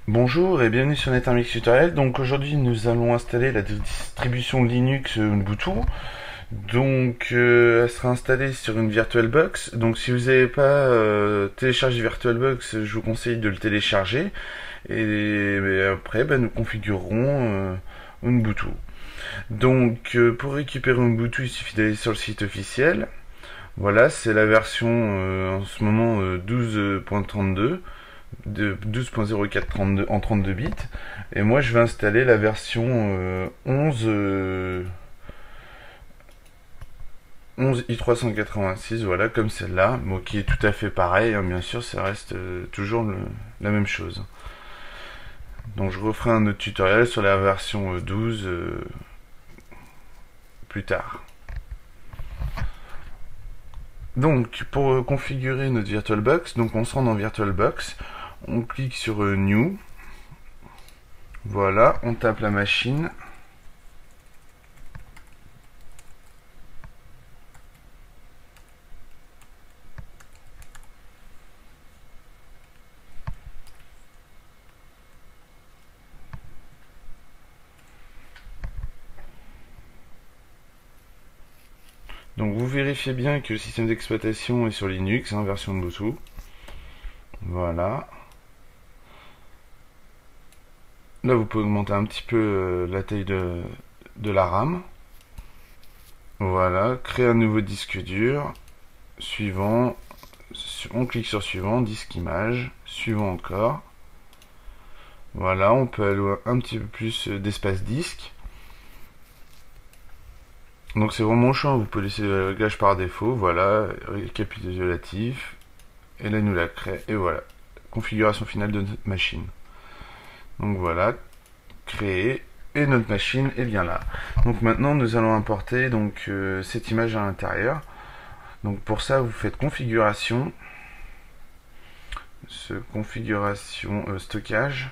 Bonjour et bienvenue sur NetArmix Tutoriel. Donc aujourd'hui nous allons installer la distribution Linux Ubuntu. Elle sera installée sur une VirtualBox. Donc si vous n'avez pas téléchargé VirtualBox, je vous conseille de le télécharger. Et après nous configurerons Ubuntu. Pour récupérer Ubuntu, il suffit d'aller sur le site officiel. Voilà, c'est la version en ce moment 12.32 de 12.0432 en 32 bits. Et moi, je vais installer la version 11 i386, voilà, comme celle-là, bon, qui est tout à fait pareil, hein, bien sûr, ça reste toujours la même chose. Donc je referai un autre tutoriel sur la version 12 plus tard. Donc pour configurer notre VirtualBox, donc on se rend dans VirtualBox, on clique sur New, voilà, on tape la machine. Donc vous vérifiez bien que le système d'exploitation est sur Linux, hein, version Ubuntu. Voilà. Là vous pouvez augmenter un petit peu la taille de la RAM. Voilà, créer un nouveau disque dur. Suivant, on clique sur suivant, disque image, suivant encore. Voilà, on peut allouer un petit peu plus d'espace disque. Donc c'est vraiment chiant, vous pouvez laisser le réglage par défaut, voilà, récapitulatif, et là il nous la crée, et voilà, configuration finale de notre machine. Donc voilà, créer, et notre machine est bien là. Donc maintenant nous allons importer cette image à l'intérieur. Donc pour ça vous faites configuration, stockage,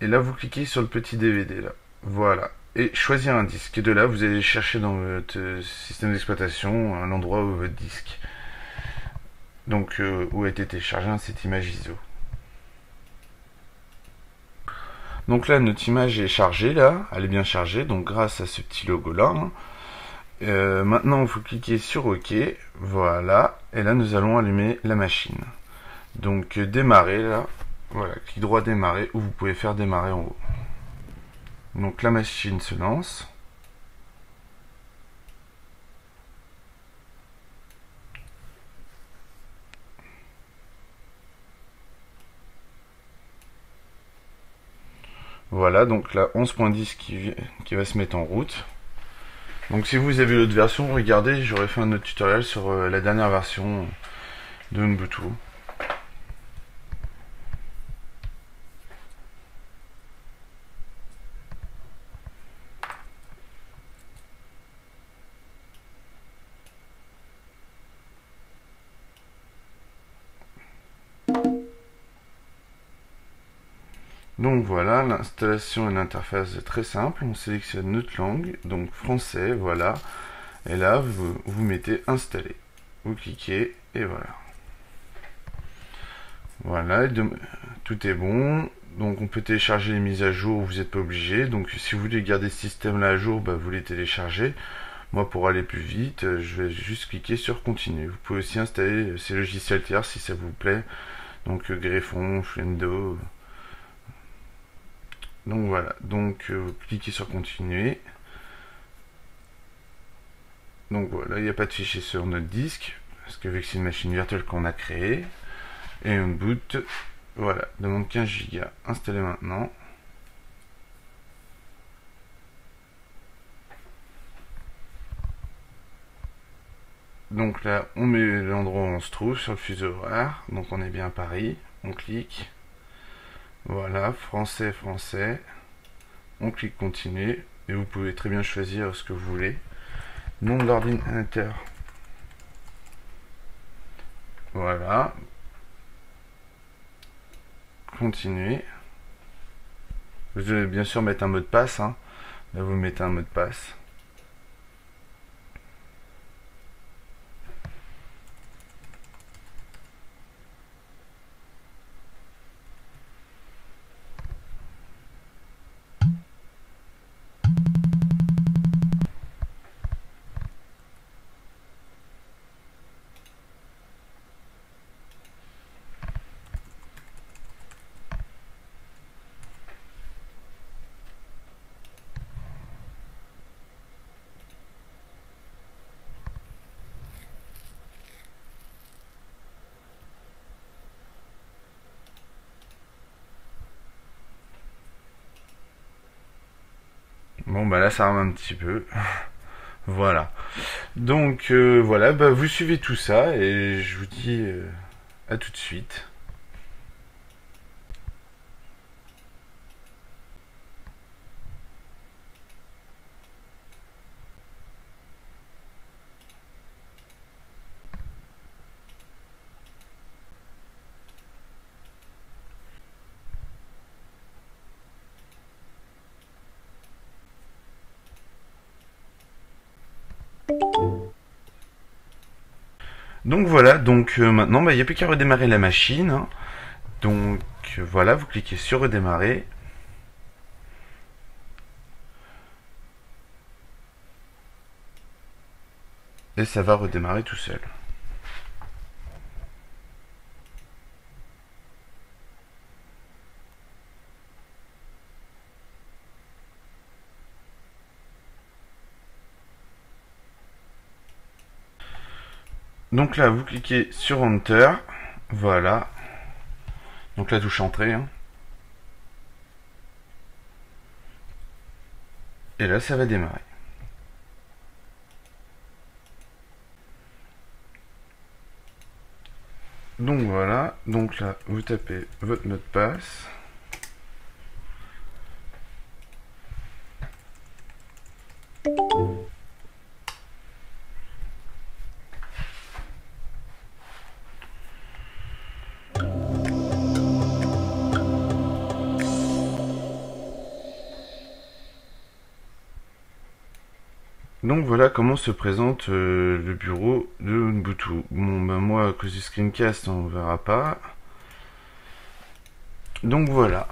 et là vous cliquez sur le petit DVD là, voilà. Et choisir un disque. Et de là, vous allez chercher dans votre système d'exploitation un endroit où votre disque. Où a été téléchargé cette image ISO. Donc là, notre image est chargée, là. Elle est bien chargée, donc grâce à ce petit logo-là. Maintenant, il faut cliquer sur OK. Voilà. Et là, nous allons allumer la machine. Donc, démarrer, là. Voilà, clic droit démarrer, ou vous pouvez faire démarrer en haut. Donc, la machine se lance. Voilà, donc là 11.10 qui va se mettre en route. Donc si vous avez l'autre version, regardez, j'aurais fait un autre tutoriel sur la dernière version de Ubuntu. Donc voilà, l'installation et l'interface est très simple. On sélectionne notre langue, donc français, voilà. Et là, vous mettez installer. Vous cliquez et voilà. Voilà, tout est bon. Donc on peut télécharger les mises à jour, vous n'êtes pas obligé. Donc si vous voulez garder ce système-là à jour, vous les téléchargez. Moi, pour aller plus vite, je vais juste cliquer sur continuer. Vous pouvez aussi installer ces logiciels tiers si ça vous plaît. Donc Greffon, Fluendo. Donc voilà, vous cliquez sur continuer. Donc voilà, il n'y a pas de fichier sur notre disque, parce que vu que c'est une machine virtuelle qu'on a créée. Et on boot, voilà, demande 15 Go. Installer maintenant. Donc là, on met l'endroit où on se trouve sur le fuseau horaire. Donc on est bien à Paris. On clique. Voilà, français, français. On clique continuer. Et vous pouvez très bien choisir ce que vous voulez. Nom de l'ordinateur. Voilà. Continuer. Vous devez bien sûr mettre un mot de passe. Hein. Là, vous mettez un mot de passe. Bon bah là ça rame un petit peu. Voilà. Donc voilà, bah vous suivez tout ça et je vous dis à tout de suite. Donc voilà, donc maintenant bah, il n'y a plus qu'à redémarrer la machine, hein. Donc voilà, vous cliquez sur redémarrer. Et ça va redémarrer tout seul. Donc là, vous cliquez sur Enter. Voilà. Donc la touche Entrée, hein. Et là, ça va démarrer. Donc voilà. Donc là, vous tapez votre mot de passe. Donc voilà comment se présente le bureau de Ubuntu. Bon ben moi à cause du screencast on verra pas. Donc voilà.